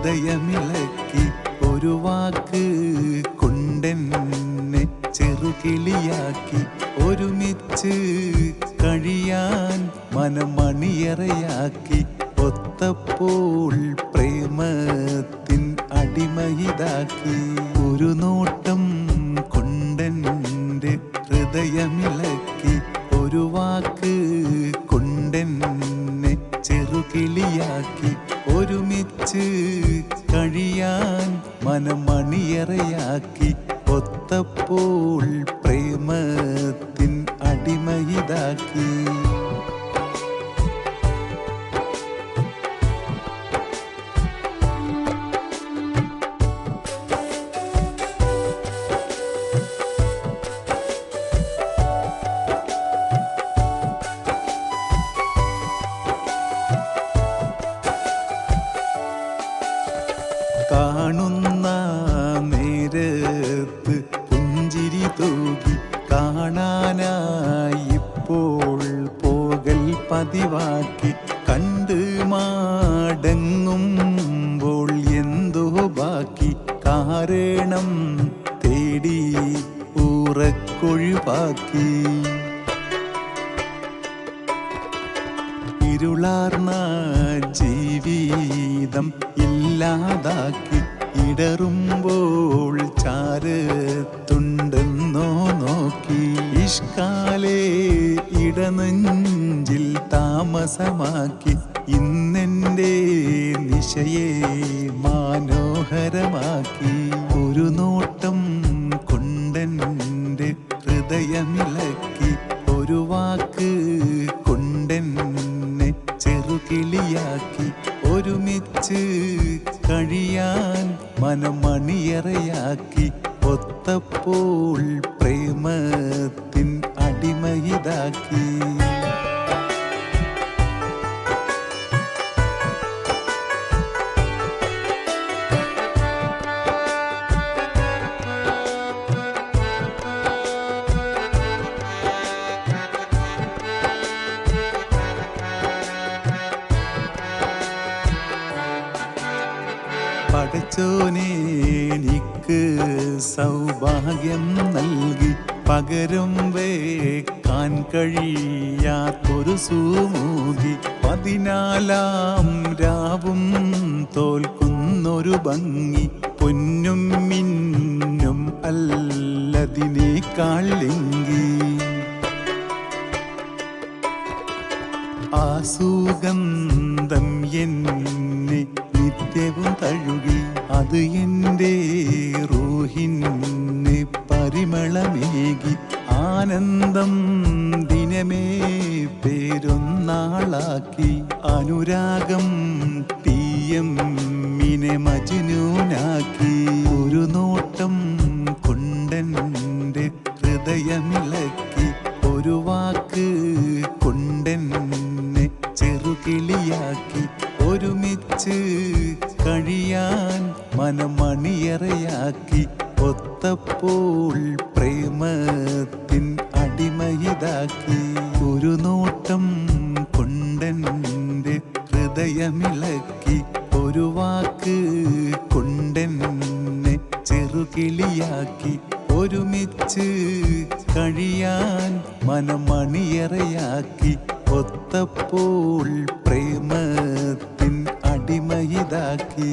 ഹൃദയമിളക്കി ഒരു വാക്ക് കൊണ്ടെന്നെ ചെറുകിളിയാക്കി ഒരുമിച്ച് കഴിയാൻ മനമണിയറയാക്കി ഒത്തപ്പോൾ പ്രേമത്തിൻ അടിമയിതാക്കി ഒരു നോട്ടം കൊണ്ടെന്റെ ഹൃദയമിളക്കി ഒരു വാക്ക് കൊണ്ടെന്നെ ചെറുകിളിയാക്കി ഒരുമിച്ച് കഴിയാൻ മനമണിയറയാക്കി ഒത്തപ്പോൾ പ്രേമത്തിൻ അടിമയിതാക്കി കാണുന്ന നേരത്ത് പുഞ്ചിരി തൂകി കാണാനായി ഇപ്പോൾ പോകൽ പതിവാക്കി കണ്ട് മാടങ്ങുമ്പോൾ എന്തോ ബാക്കി കാരണം തേടി ഉറക്കൊഴിവാക്കി ഇരുളാർന്ന ജീവിതം ഇല്ലാതാക്കി ഇടറുമ്പോൾ ചാരത്തുണ്ടെന്നോ നോക്കി ഇഷ്കാലേ ഇടനെഞ്ചിൽ താമസമാക്കി ഇന്നെൻ്റെ നിശയെ മനോഹരമാക്കി ഒരു നോട്ടം കൊണ്ടെൻ്റെ ഹൃദയമിളക്കി ഒരു വാക്ക് കൊണ്ടെന്നെ ചെറുകിളിയാക്കി ഒരുമിച്ച് കഴിയാൻ മനമണിയറയാക്കി ഒത്തപ്പോൾ പ്രേമത്തിൻ അടിമയിതാക്കി പടച്ചോനെ എനിക്ക് സൗഭാഗ്യം നൽകി പകരം വേക്കാൻ കഴിയാത്തൊരു സുമൂകി 14 രാവും തോൽക്കുന്നൊരു ഭംഗി പൊന്നും മിന്നും അല്ലതിനേക്കാളെങ്കി ആ സുഗന്ധം എന്നെ നിത്യവും തഴുകി അത് എൻ്റെ റൂഹിന് പരിമളമേകി ആനന്ദം ദിനമേ പേരൊന്നാളാക്കി അനുരാഗം പിയമ്മിനെ മജ്നൂനാക്കി ഒരു നോട്ടം കൊണ്ടെൻ്റെ ഹൃദയമിളക്കി ഒരു വാക്ക് കൊണ്ടെന്നെ ചെറുകിളിയാക്കി ഒരുമിച്ച് കഴിയാൻ മനമണിയറയാക്കി ഒത്തപ്പോൾ പ്രേമത്തിൻ അടിമയിതാക്കി ഒരു നോട്ടം കൊണ്ടെൻ്റെ ഹൃദയമിളക്കി ഒരു വാക്ക് കൊണ്ടെന്നെ ചെറുകിളിയാക്കി ഒരുമിച്ച് കഴിയാൻ മനമണിയറയാക്കി ഒത്തപ്പോൾ പ്രേമത്തിൻ അടിമയിതാക്കി